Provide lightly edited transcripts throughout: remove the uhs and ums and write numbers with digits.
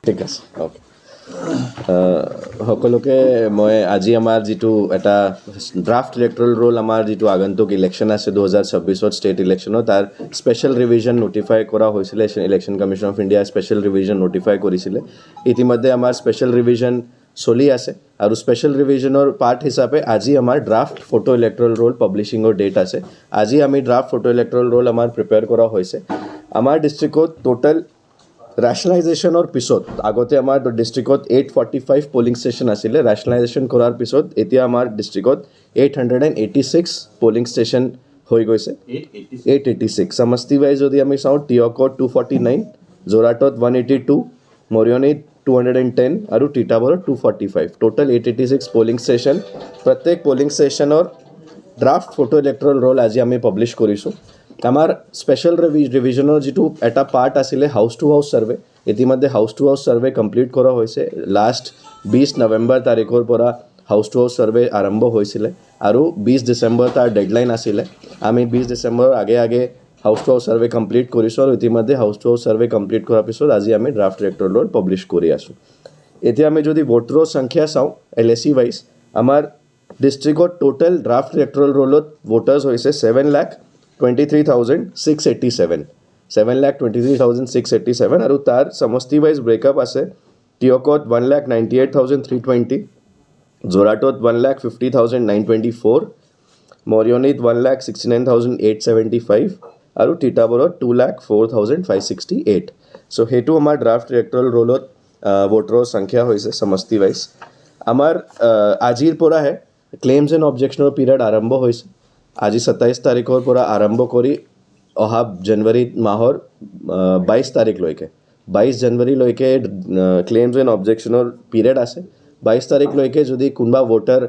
ঠিক আছে, অ'কে। সকলোকে মই আজি আমাৰ যিটো এটা ড্ৰাফ্ট ইলেক্ট্ৰল ৰোল আমাৰ যিটো আগন্তুক ইলেকশ্যন আছে 2026 ষ্টেট ইলেকশ্যনৰ তাৰ স্পেচিয়েল ৰিভিজন নটিফাই কৰা হৈছিলে। Election commission of India special revision notify কৰিছিলে। ইতিমধ্যে আমাৰ স্পেচিয়েল ৰিভিজন চলি আছে আৰু স্পেচিয়েল ৰিভিজনৰ পাৰ্ট হিচাপে আজি আমাৰ ড্ৰাফ্ট ফটো ইলেক্ট্ৰল ৰোল পাব্লিছিঙৰ ডেট আছে। আজি আমি ড্ৰাফ্ট ফটো ইলেক্ট্ৰল ৰোল আমাৰ প্ৰিপেয়াৰ কৰা হৈছে। আমাৰ ডিষ্ট্ৰিক্টত টোটেল ৰেচনেলাইজেশ্যনৰ পিছত আগতে আমাৰ ডিষ্ট্ৰিক্টত 845 পলিং ষ্টেচন আছিলে। ৰেচনেলাইজেশ্যন কৰাৰ পিছত এতিয়া আমাৰ ডিষ্ট্ৰিক্টত 886 পলিং ষ্টেচন হৈ গৈছে। 886 সমষ্টি ৱাইজ যদি আমি চাওঁ, টিয়কত 249, যোৰহাটত 182, মৰিয়নীত 210 আৰু তিতাবৰত 245, টোটেল 886 পলিং ষ্টেচন। প্ৰত্যেক পলিং ষ্টেচনৰ ড্ৰাফ্ট ফটো ইলেক্ট্ৰল ৰোল আজি আমি পাব্লিছ কৰিছোঁ। আমাৰ স্পেচিয়েল ৰিভিজনৰ যিটো এটা পাৰ্ট আছিলে হাউচ টু হাউচ ছাৰ্ভে, ইতিমধ্যে house to house survey complete কৰা হৈছে। লাষ্ট 20 নৱেম্বৰ তাৰিখৰ পৰা হাউচ টু হাউচ ছাৰ্ভে আৰম্ভ হৈছিলে আৰু 20 ডিচেম্বৰ তাৰ ডেডলাইন আছিলে। আমি 20 ডিচেম্বৰৰ আগে house to house survey complete কৰিছোঁ আৰু ইতিমধ্যে house to house survey complete কৰাৰ পিছত আজি আমি ড্ৰাফ্ট ইলেক্ট্ৰল ৰোল পাব্লিছ কৰি আছোঁ। এতিয়া আমি যদি ভোটাৰৰ সংখ্যা চাওঁ LAC ৱাইজ, আমাৰ ডিষ্ট্ৰিক্টত টোটেল ড্ৰাফ্ট ইলেক্ট্ৰল ৰোলত ভোটাৰ্ছ হৈছে 7,23,687, 7,23,687 আৰু তাৰ সমষ্টি ৱাইজ ব্ৰেকআপ আছে। টিয়কত 1,98,320, যোৰহাটত 1,50,924, মৰিয়নীত 1,69,875 আৰু তিতাবৰত 2,04,568। চ' সেইটো আমাৰ ড্ৰাফ্ট ইলেক্ট্ৰল ৰোলত ভোটাৰৰ সংখ্যা হৈছে সমষ্টি ৱাইজ। আমাৰ আজিৰ পৰাহে ক্লেইমছ এণ্ড অবজেকশ্যনৰ পিৰিয়ড আৰম্ভ হৈছে। আজি 27 তাৰিখৰ পৰা আৰম্ভ কৰি অহা জানুৱাৰী মাহৰ 22 তাৰিখলৈকে, 22 জানুৱাৰীলৈকে ক্লেইমছ এণ্ড অবজেকশ্যনৰ পিৰিয়ড আছে। 22 তাৰিখলৈকে যদি কোনোবা ভোটাৰ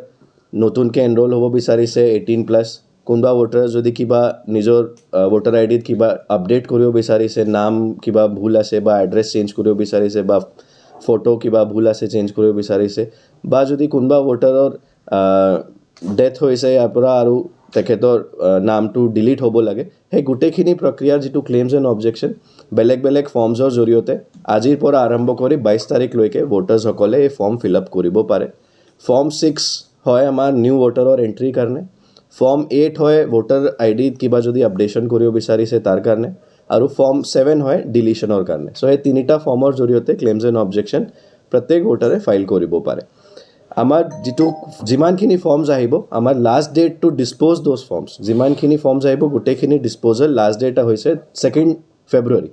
নতুনকৈ এনৰোল হ'ব বিচাৰিছে 18+, কোনোবা ভোটাৰ যদি কিবা নিজৰ ভোটাৰ আইডিত কিবা আপডেট কৰিব বিচাৰিছে, নাম কিবা ভুল আছে বা এড্ৰেছ চেঞ্জ কৰিব বিচাৰিছে বা ফটো কিবা ভুল আছে চেঞ্জ কৰিব বিচাৰিছে, বা যদি কোনোবা ভোটাৰৰ ডেথ হৈছে ইয়াৰ পৰা আৰু তেখেতৰ নামটো ডিলিট হ'ব লাগে, সেই গোটেইখিনি প্ৰক্ৰিয়াৰ যিটো ক্লেইমছ এণ্ড অবজেকশ্যন বেলেগ বেলেগ ফৰ্মছৰ জৰিয়তে আজিৰ পৰা আৰম্ভ কৰি 22 তাৰিখলৈকে ভোটাৰ্ছসকলে এই ফৰ্ম ফিল আপ কৰিব পাৰে। ফৰ্ম 6 হয় আমাৰ নিউ ভোটাৰৰ এণ্ট্ৰিৰ কাৰণে, ফৰ্ম 8 হয় ভোটাৰ আইডিত কিবা যদি আপডেশ্যন কৰিব বিচাৰিছে তাৰ কাৰণে, আৰু ফৰ্ম 7 হয় ডিলিশ্যনৰ কাৰণে। চ' এই তিনিটা ফৰ্মৰ জৰিয়তে ক্লেইমছ এণ্ড অবজেকশ্যন প্ৰত্যেক ভোটাৰে ফাইল কৰিব পাৰে। আমাৰ যিমানখিনি ফৰ্মছ আহিব, আমাৰ last date to dispose those forms, যিমানখিনি ফৰ্মছ আহিব গোটেইখিনি ডিছপ'জেল লাষ্ট ডেট হৈছে 2 ফেব্ৰুৱাৰী।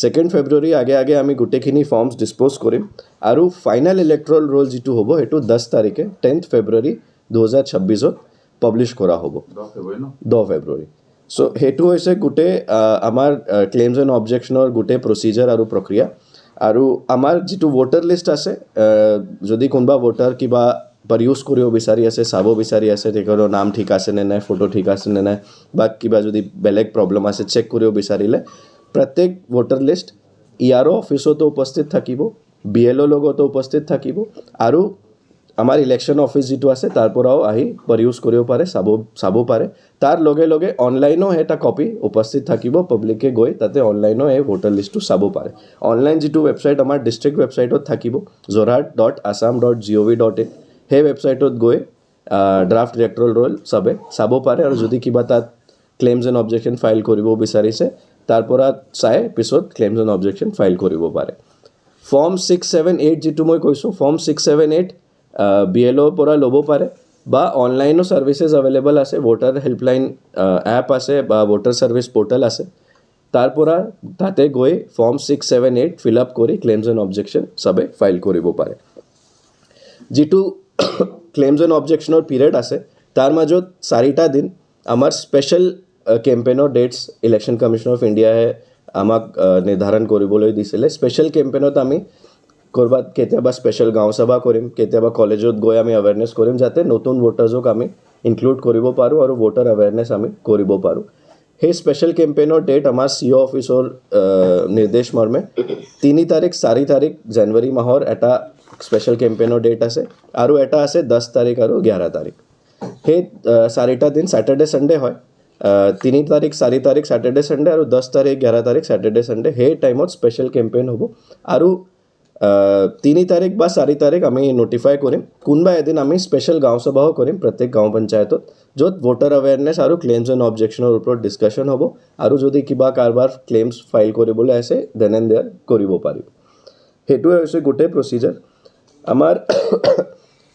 2 ফেব্ৰুৱাৰী আগে আমি গোটেইখিনি ফৰ্মছ ডিছপ'জ কৰিম আৰু ফাইনেল ইলেক্ট্ৰল ৰোল যিটো হ'ব সেইটো 10 তাৰিখে 10 ফেব্ৰুৱাৰী 2026 পাব্লিছ কৰা হ'ব, 10 ফেব্ৰুৱাৰী। চ' সেইটো হৈছে গোটেই আমাৰ ক্লেইমছ এণ্ড অবজেকশ্যনৰ গোটেই প্ৰচিজাৰ আৰু প্ৰক্ৰিয়া। আৰু আমাৰ যিটো ভোটাৰ লিষ্ট আছে, যদি কোনোবা ভোটাৰ কিবা পাৰইউজ কৰিব বিচাৰি আছে, চাব বিচাৰি আছে তেখেতৰ নাম ঠিক আছে নে নাই, ফটো ঠিক আছে নে নাই, বা কিবা যদি বেলেগ প্ৰব্লেম আছে চেক কৰিব বিচাৰিলে, প্ৰত্যেক ভোটাৰ লিষ্ট ইয়াৰো অফিচতো উপস্থিত থাকিব, BLO লগতো উপস্থিত থাকিব আৰু আমাৰ ইলেকশ্যন অফিচ যিটো আছে তাৰ পৰাও আহি পাৰইউজ কৰিব পাৰে, চাব পাৰে। তাৰ লগে লগে অনলাইনো এটা কপি উপস্থিত থাকিব, পাব্লিকে গৈ তাতে অনলাইনো এই ভোটাৰ লিষ্টটো চাব পাৰে। অনলাইন যিটো ৱেবছাইট আমাৰ ডিষ্ট্ৰিক্ট ৱেবছাইটত থাকিব, jorhat.assam.gov.in, সেই ৱেবছাইটত গৈ ড্ৰাফ্ট ইলেক্ট্ৰল ৰোল চাব পাৰে আৰু যদি কিবা তাত ক্লেইমছ এণ্ড অবজেকশ্যন ফাইল কৰিব বিচাৰিছে তাৰ পৰা চাই পিছত ক্লেইমছ এণ্ড অবজেকশ্যন ফাইল কৰিব পাৰে। ফৰ্ম 678 যিটো মই কৈছোঁ, ফৰ্ম 678 BLOৰ পৰা ল'ব পাৰে বা অনলাইনো ছাৰ্ভিচেছ এভেইলেবল আছে, ভোটাৰ হেল্পলাইন এপ আছে বা ভোটাৰ ছাৰ্ভিচ পৰ্টেল আছে, তাৰ পৰা তাতে গৈ ফৰ্ম 678 ফিল আপ কৰি ক্লেইমছ এণ্ড অবজেকশ্যন চবে ফাইল কৰিব পাৰে। যিটো ক্লেইমছ এণ্ড অবজেকশ্যনৰ পিৰিয়ড আছে তাৰ মাজত 4টা দিন আমাৰ স্পেচিয়েল কেম্পেইনৰ ডেটছ ইলেকশ্যন কমিশ্যন অফ ইণ্ডিয়াই আমাক নিৰ্ধাৰণ কৰিবলৈ দিছিলে। স্পেচিয়েল কেম্পেইনত আমি ক'ৰবাত কেতিয়াবা স্পেচিয়েল গাঁও সভা কৰিম, কেতিয়াবা কলেজত গৈ আমি এৱেৰনেছ কৰিম, যাতে নতুন ভোটাৰ্ছক আমি ইনক্লুড কৰিব পাৰোঁ আৰু ভোটাৰ এৱেৰনেছ আমি কৰিব পাৰোঁ। সেই স্পেচিয়েল কেম্পেইনৰ ডেট আমাৰ CO অফিচৰ নিৰ্দেশ মৰ্মে 3 তাৰিখ 4 তাৰিখ জানুৱাৰী মাহৰ এটা স্পেচিয়েল কেম্পেইনৰ ডেট আছে আৰু এটা আছে 10 তাৰিখ আৰু 11 তাৰিখ। সেই 4টা দিন ছেটাৰডে ছানডে হয়। 3 তাৰিখ 4 তাৰিখ ছেটাৰডে ছানডে আৰু 10 তাৰিখ 11 তাৰিখ ছেটাৰডে ছানডে, সেই টাইমত স্পেচিয়েল কেম্পেইন হ'ব। আৰু তিনি তাৰিখ বা 4 তাৰিখ আমি নটিফাই কৰিম কোনোবা এদিন আমি স্পেচিয়েল গাঁও সভাও কৰিম প্ৰত্যেক গাঁও পঞ্চায়তত য'ত ভোটাৰ এৱেৰনেছ আৰু ক্লেইমছ এণ্ড অবজেকশ্যনৰ ওপৰত ডিছকাশ্যন হ'ব আৰু যদি কিবা কাৰোবাৰ ক্লেইমছ ফাইল কৰিবলৈ আছে দেন এণ্ড দেয়াৰ কৰিব পাৰিব সেইটোৱে হৈছে গোটেই প্ৰচিজাৰ আমাৰ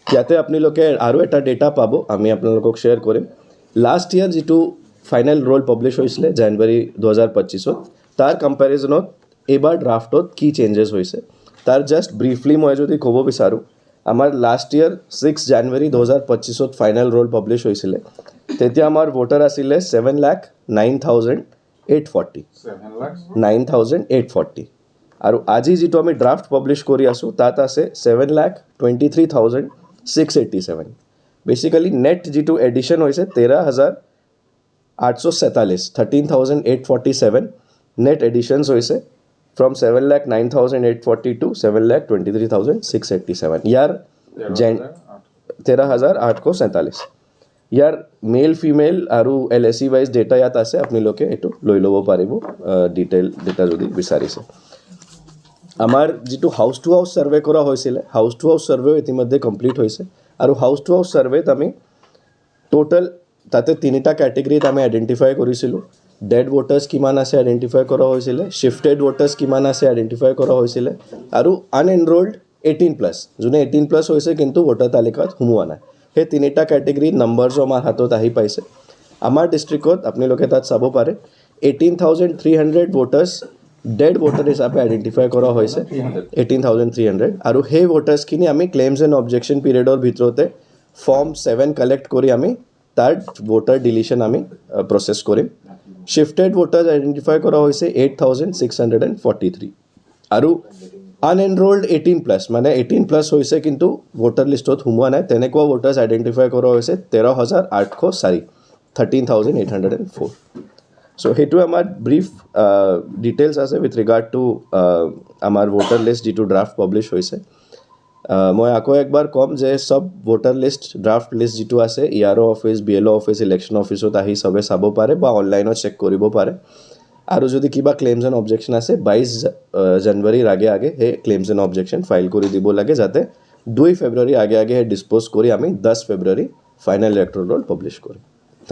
ইয়াতে আপোনালোকে আৰু এটা ডেটা পাব আমি আপোনালোকক শ্বেয়াৰ কৰিম লাষ্ট ইয়াৰ যিটো ফাইনেল ৰোল পাব্লিছ হৈছিলে জানুৱাৰী 2025ত তাৰ কম্পেৰিজনত এইবাৰ ড্ৰাফটত কি চেঞ্জেছ হৈছে তাৰ জাষ্ট ব্ৰিফলি মই যদি ক'ব বিচাৰোঁ আমাৰ লাষ্ট ইয়াৰ 6 জানুৱাৰী 2025ত ফাইনেল ৰোল পাব্লিছ হৈছিলে তেতিয়া আমাৰ ভোটাৰ আছিলে 7,09,840 9,840 আৰু আজি যিটো আমি ড্ৰাফট পাব্লিছ কৰি আছোঁ তাত আছে 7,23,687 বেচিকেলি নেট যিটো এডিশ্যন হৈছে 13,847 নেট এডিশ্যনছ হৈছে from 7,09,840 to 7,23,687 ইয়াৰ 13,847 ইয়াৰ মেল ফিমেল আৰু LSE ৱাইজ ডেটা ইয়াত আছে আপোনালোকে এইটো লৈ ল'ব পাৰিব ডিটেইল ডেটা যদি বিচাৰিছে আমাৰ যিটো হাউচ টু হাউচ ছাৰ্ভে কৰা হৈছিলে হাউচ টু হাউচ ছাৰ্ভেও ইতিমধ্যে কমপ্লিট হৈছে আৰু হাউচ টু হাউচ ছাৰ্ভেত আমি টোটেল তাতে তিনিটা কেটেগৰীত আমি আইডেণ্টিফাই কৰিছিলোঁ ডেড ভোটাৰ্ছ কিমান আছে আইডেণ্টিফাই কৰা হৈছিলে শ্বিফটেড ভোটাৰ্ছ কিমান আছে আইডেণ্টিফাই কৰা হৈছিলে আৰু আনএনৰোল্ড 18+ যোনে 18+ হৈছে কিন্তু ভোটাৰ তালিকাত সোমোৱা নাই সেই তিনিটা কেটেগৰীৰ নাম্বাৰছো আমাৰ হাতত আহি পাইছে আমাৰ ডিষ্ট্ৰিক্টত আপোনালোকে তাত চাব পাৰে 18,300 ভোটাৰ্ছ ডেড ভোটাৰ হিচাপে আইডেণ্টিফাই কৰা হৈছে 18,300 আৰু সেই ভোটাৰ্ছখিনি আমি ক্লেইমছ এণ্ড অবজেকশ্যন পিৰিয়ডৰ ভিতৰতে ফৰ্ম 7 কালেক্ট কৰি আমি তাৰ ভোটাৰ ডিলিশ্যন আমি প্ৰচেছ কৰিম শ্বিফটেড ভোটাৰ্ছ আইডেণ্টিফাই কৰা হৈছে 8,643 আৰু আনএনৰোল্ড 18+ মানে 18+ হৈছে কিন্তু ভোটাৰ লিষ্টত সোমোৱা নাই তেনেকুৱা ভোটাৰ্ছ আইডেণ্টিফাই কৰা হৈছে 13,804 13,804 চ' সেইটো আমাৰ ব্ৰিফ ডিটেইলছ আছে উইথ ৰিগাৰ্ড টু আমাৰ ভোটাৰ লিষ্ট যিটো ড্ৰাফট পাব্লিছ হৈছে মই আকৌ একবাৰ ক'ম যে চব ভোটাৰ লিষ্ট ড্ৰাফট লিষ্ট যিটো আছে ERO office BLO office election অফিচত আহি চবে চাব পাৰে বা অনলাইনত চেক কৰিব পাৰে আৰু যদি কিবা ক্লেইমছ এণ্ড অবজেকশ্যন আছে 22 জানুৱাৰীৰ আগে আগে সেই ক্লেইমছ এণ্ড অবজেকশ্যন ফাইল কৰি দিব লাগে যাতে 2 ফেব্ৰুৱাৰী আগে আগে ডিছপ'জ কৰি আমি 10 ফেব্ৰুৱাৰী ফাইনেল ইলেক্ট'ৰেল ৰোল পাব্লিছ কৰিম